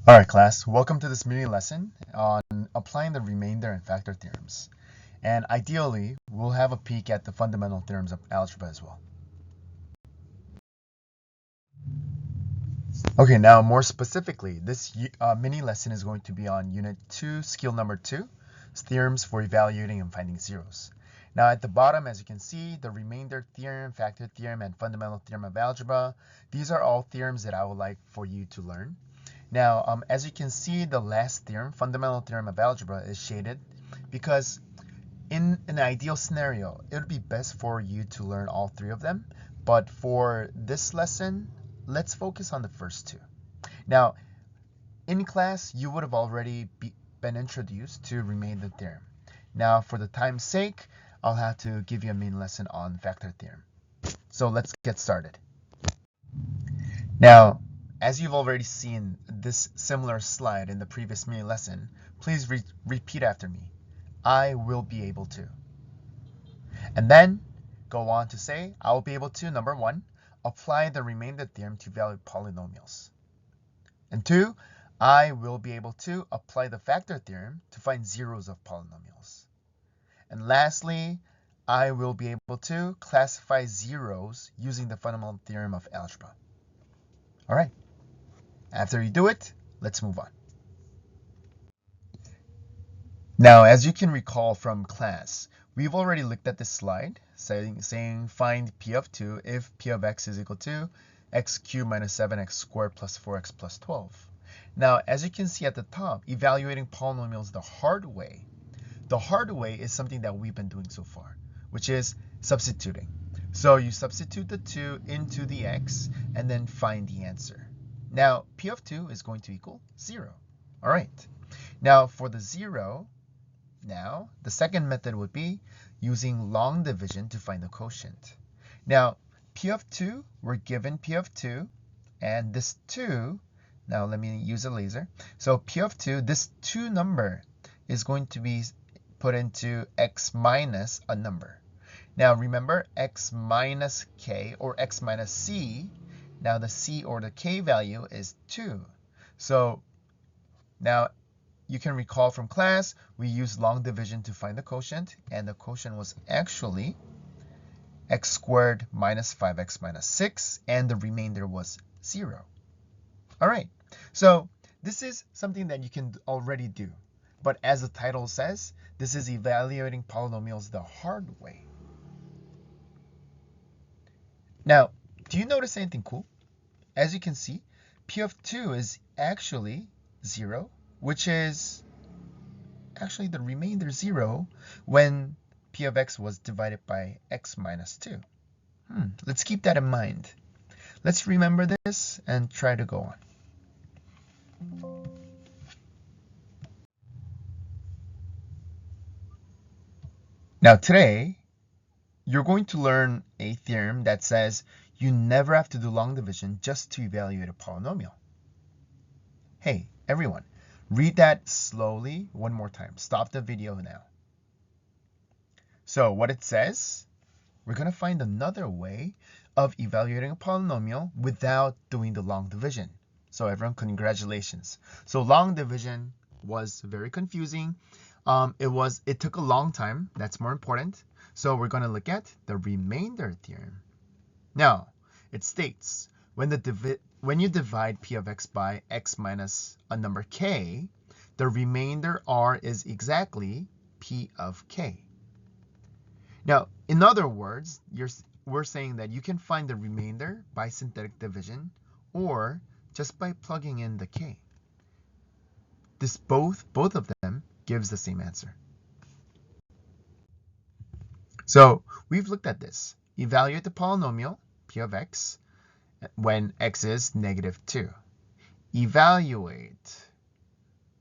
All right, class, welcome to this mini lesson on applying the remainder and factor theorems. And ideally, we'll have a peek at the fundamental theorems of algebra as well. Okay, now more specifically, this mini lesson is going to be on Unit 2, Skill Number 2, theorems for evaluating and finding zeros. Now at the bottom, as you can see, the remainder theorem, factor theorem, and fundamental theorem of algebra, these are all theorems that I would like for you to learn. Now, as you can see, the last theorem, fundamental theorem of algebra, is shaded because in an ideal scenario, it would be best for you to learn all three of them. But for this lesson, let's focus on the first two. Now, in class, you would have already been introduced to remainder theorem. Now, for the time's sake, I'll have to give you a main lesson on factor theorem. So let's get started. Now, as you've already seen this similar slide in the previous mini lesson, please repeat after me. I will be able to. And then go on to say, I will be able to, number one, apply the remainder theorem to evaluate polynomials. And two, I will be able to apply the factor theorem to find zeros of polynomials. And lastly, I will be able to classify zeros using the fundamental theorem of algebra. All right. After you do it, let's move on. Now, as you can recall from class, we've already looked at this slide saying find p of 2 if p of x is equal to x cubed minus 7x squared plus 4x plus 12. Now, as you can see at the top, evaluating polynomials the hard way. The hard way is something that we've been doing so far, which is substituting. So you substitute the 2 into the x and then find the answer. Now, p of 2 is going to equal 0. All right. Now, for the 0, now, the second method would be using long division to find the quotient. Now, p of 2, we're given p of 2, and this 2, now let me use a laser. So p of 2, this 2 number is going to be put into x minus a number. Now, remember, x minus k or x minus c. Now the c or the k value is 2. So now you can recall from class, we used long division to find the quotient, and the quotient was actually x squared minus 5x minus 6, and the remainder was 0. All right, so this is something that you can already do. But as the title says, this is evaluating polynomials the hard way. Now, do you notice anything cool? As you can see, p of 2 is actually 0, which is actually the remainder 0 when p of x was divided by x minus 2. Let's keep that in mind. Let's remember this and try to go on. Now today, you're going to learn a theorem that says you never have to do long division just to evaluate a polynomial. Hey, everyone, read that slowly one more time. Stop the video now. So what it says, we're going to find another way of evaluating a polynomial without doing the long division. So everyone, congratulations. So long division was very confusing. It took a long time. That's more important. So we're going to look at the remainder theorem. Now, it states when you divide p of x by x minus a number k, the remainder r is exactly p of k. Now, in other words, we're saying that you can find the remainder by synthetic division or just by plugging in the k. This both of them gives the same answer. So we've looked at this. Evaluate the polynomial p of x when x is -2. Evaluate.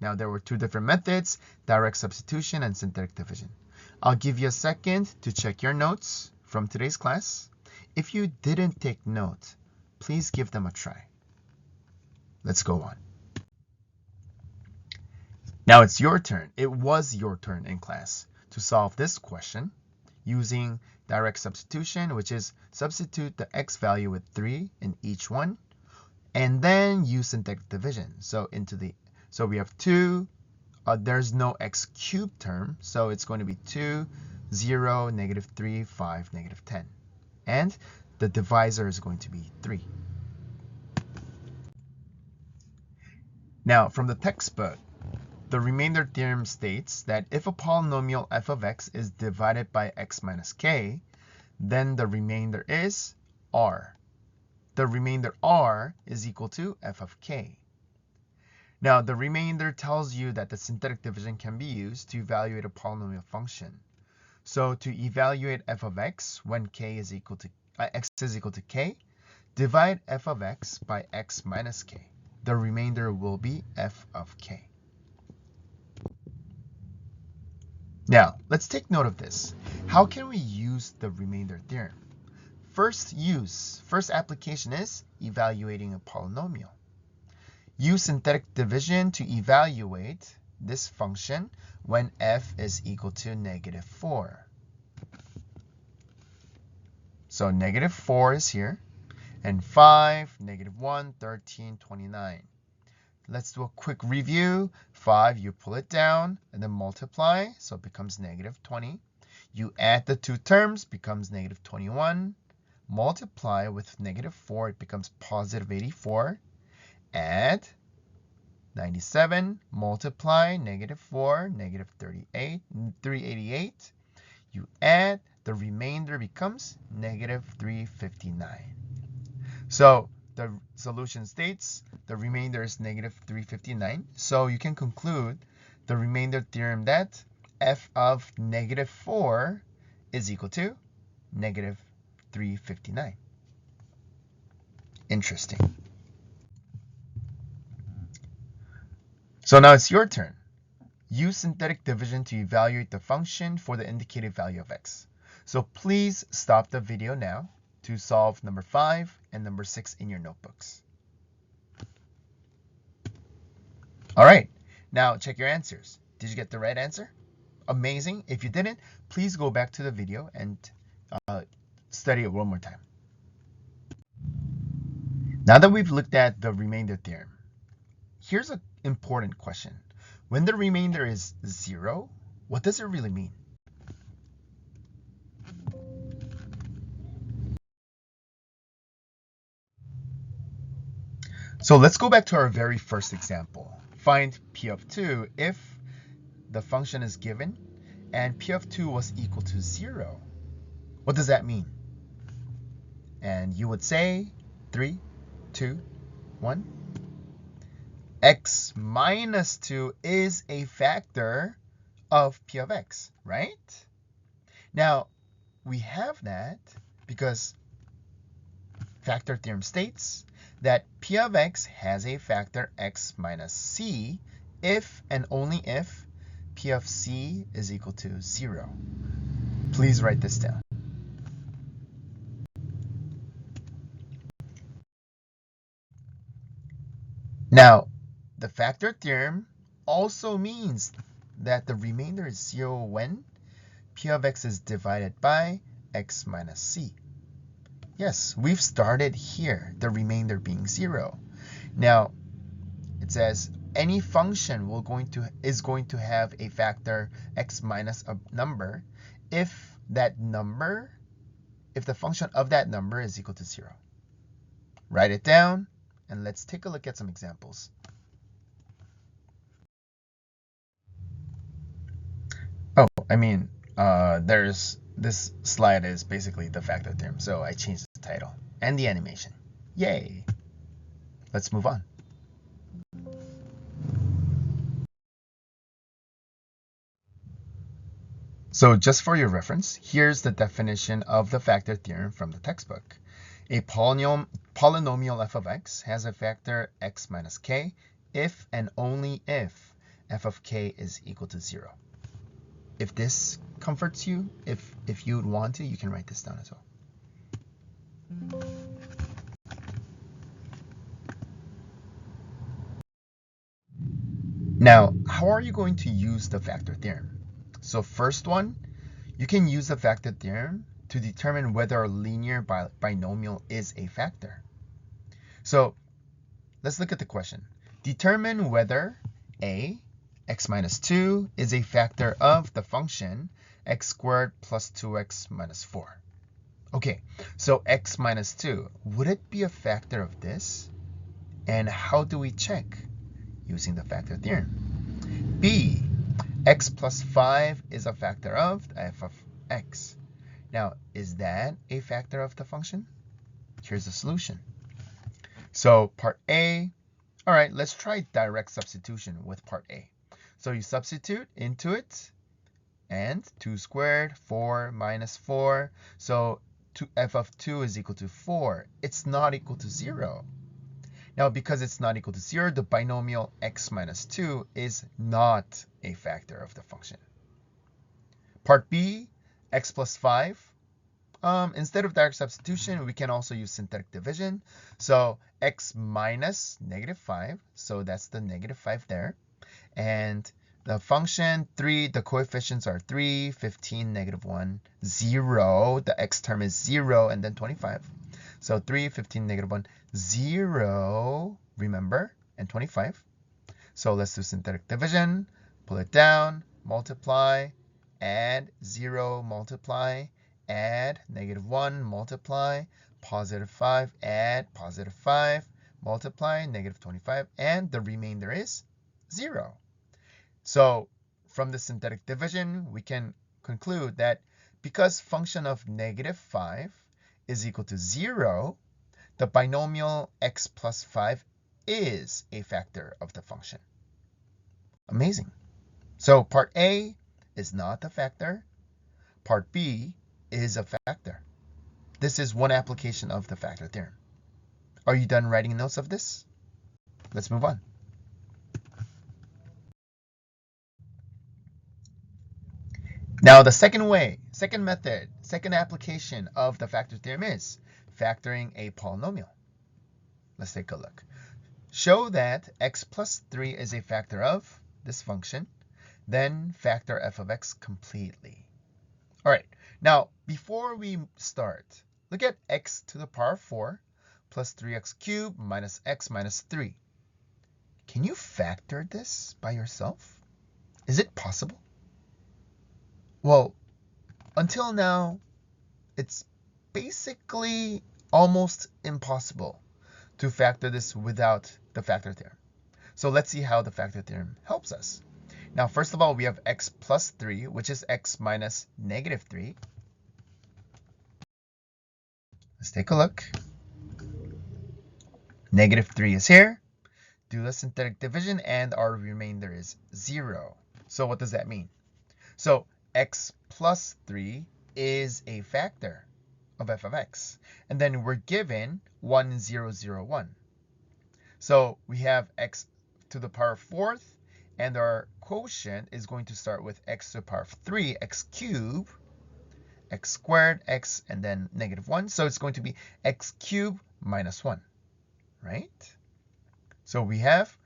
Now there were two different methods, direct substitution and synthetic division. I'll give you a second to check your notes from today's class. If you didn't take note, please give them a try. Let's go on. Now it's your turn. It was your turn in class to solve this question using direct substitution, which is substitute the x value with 3 in each one, and then use synthetic division. So we have 2, there's no x cubed term, so it's going to be 2, 0, negative 3, 5, negative 10. And the divisor is going to be 3. Now, from the textbook, the remainder theorem states that if a polynomial f of x is divided by x minus k, then the remainder is r. The remainder r is equal to f of k. Now, the remainder tells you that the synthetic division can be used to evaluate a polynomial function. So to evaluate f of x when k is equal to x is equal to k, divide f of x by x minus k. The remainder will be f of k. Now, let's take note of this. How can we use the remainder theorem? First application is evaluating a polynomial. Use synthetic division to evaluate this function when f is equal to negative 4. So negative 4 is here, and 5, negative 1, 13, 29. Let's do a quick review. 5, you pull it down and then multiply, so it becomes negative 20. You add the two terms, becomes negative 21. Multiply with negative 4, it becomes positive 84. Add 97, multiply negative 4, negative 388. You add, the remainder becomes negative 359. So the solution states the remainder is negative 359. So you can conclude the remainder theorem that f of negative 4 is equal to negative 359. Interesting. So now it's your turn. Use synthetic division to evaluate the function for the indicated value of x. So please stop the video now to solve number 5 and number 6 in your notebooks. All right, now check your answers. Did you get the right answer? Amazing. If you didn't, please go back to the video and study it one more time. Now that we've looked at the remainder theorem, here's an important question. When the remainder is 0, what does it really mean? So let's go back to our very first example. Find p of 2 if the function is given and p of 2 was equal to 0. What does that mean? And you would say 3, 2, 1. X minus 2 is a factor of p of x, right? Now, we have that because factor theorem states that p of x has a factor x minus c if and only if p of c is equal to 0. Please write this down. Now, the factor theorem also means that the remainder is 0 when p of x is divided by x minus c. Yes, we've started here, the remainder being 0. Now, it says any function is going to have a factor x minus a number if the function of that number is equal to 0. Write it down, and let's take a look at some examples. Oh, this slide is basically the factor theorem, so I changed the title and the animation. Yay! Let's move on. So just for your reference, here's the definition of the factor theorem from the textbook. A polynomial f of x has a factor x minus k if and only if f of k is equal to 0. If this comforts you, if you would want to, you can write this down as well. Now, how are you going to use the factor theorem? So first one, you can use the factor theorem to determine whether a linear binomial is a factor. So let's look at the question. Determine whether a, x minus 2 is a factor of the function x squared plus 2x minus 4. Okay, so x minus 2, would it be a factor of this? And how do we check? Using the factor theorem. B, x plus 5 is a factor of f of x. Now, is that a factor of the function? Here's the solution. So part A, all right, let's try direct substitution with part A. So you substitute into it, and 2 squared, 4 minus 4. So f of 2 is equal to 4. It's not equal to 0. Now, because it's not equal to 0, the binomial x minus 2 is not a factor of the function. Part B, x plus 5. Instead of direct substitution, we can also use synthetic division. So x minus negative 5, so that's the negative 5 there. And the function 3, the coefficients are 3, 15, negative 1, 0. The x term is 0, and then 25. So 3, 15, negative 1, 0, remember, and 25. So let's do synthetic division. Pull it down, multiply, add, 0, multiply, add, negative 1, multiply, positive 5, add, positive 5, multiply, negative 25, and the remainder is 0. So from the synthetic division, we can conclude that because function of negative 5 is equal to 0, the binomial x plus 5 is a factor of the function. Amazing. So part A is not a factor. Part B is a factor. This is one application of the factor theorem. Are you done writing notes of this? Let's move on. Now the second way, second method, second application of the factor theorem is factoring a polynomial. Let's take a look. Show that x plus 3 is a factor of this function, then factor f of x completely. All right, now before we start, look at x to the power 4 plus 3x cubed minus x minus 3. Can you factor this by yourself? Is it possible? Well, until now, it's basically almost impossible to factor this without the factor theorem. So let's see how the factor theorem helps us. Now, first of all, we have x plus 3, which is x minus negative 3. Let's take a look. Negative 3 is here. Do the synthetic division, and our remainder is 0. So what does that mean? So x plus 3 is a factor of f of x. And then we're given 1, 0, 0, 1. So we have x to the power 4th, and our quotient is going to start with x to the power of 3, x cubed, x squared, x, and then negative 1. So it's going to be x cubed minus 1, right? So we have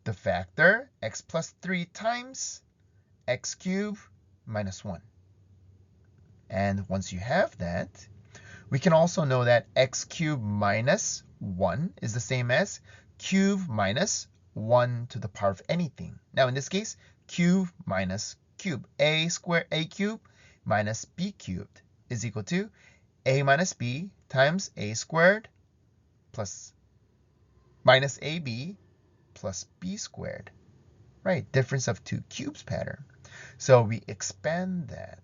the factor x plus 3 times x cubed minus 1. And once you have that, we can also know that x cubed minus 1 is the same as cube minus 1 to the power of anything. Now in this case, cube minus cube. A cubed minus b cubed is equal to a minus b times a squared plus minus ab plus b squared. Right, difference of two cubes pattern. So we expand that.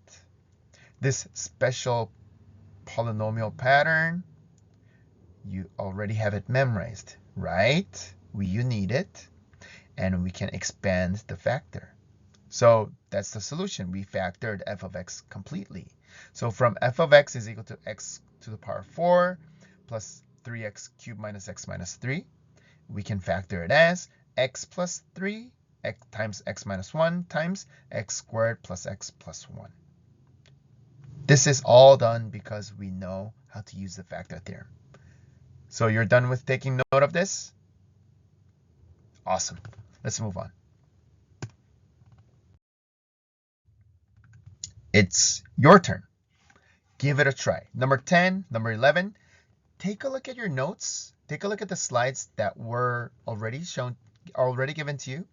This special polynomial pattern, you already have it memorized, right? You need it, and we can expand the factor. So that's the solution. We factored f of x completely. So from f of x is equal to x to the power 4 plus 3x cubed minus x minus 3, we can factor it as x plus 3 x times x minus 1 times x squared plus x plus 1. This is all done because we know how to use the factor theorem. So you're done with taking note of this? Awesome. Let's move on. It's your turn. Give it a try. Number 10, number 11, take a look at your notes, take a look at the slides that were already given to you,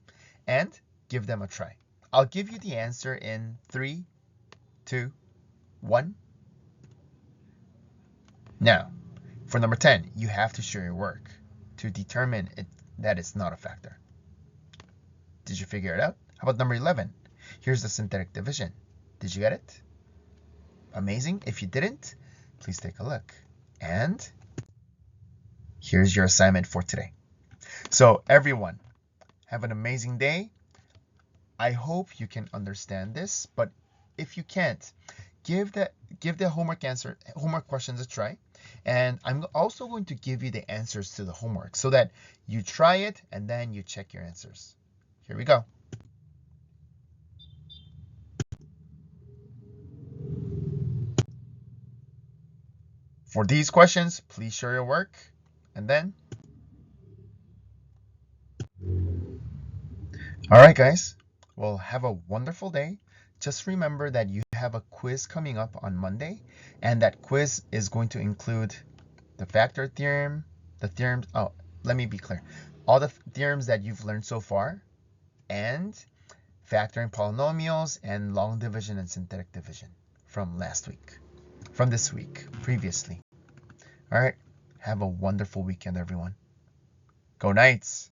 and give them a try. I'll give you the answer in 3, 2, 1. Now, for number 10, you have to show your work to determine that it's not a factor. Did you figure it out? How about number 11? Here's the synthetic division. Did you get it? Amazing. If you didn't, please take a look. And here's your assignment for today. So everyone, have an amazing day. I hope you can understand this, but if you can't, give the homework questions a try. And I'm also going to give you the answers to the homework so that you try it and then you check your answers. Here we go. For these questions, please show your work and then. All right, guys. Well, have a wonderful day. Just remember that you have a quiz coming up on Monday, and that quiz is going to include the factor theorem, the theorems. Oh, let me be clear. All the theorems that you've learned so far, and factoring polynomials and long division and synthetic division from this week, previously. All right. Have a wonderful weekend, everyone. Go Knights!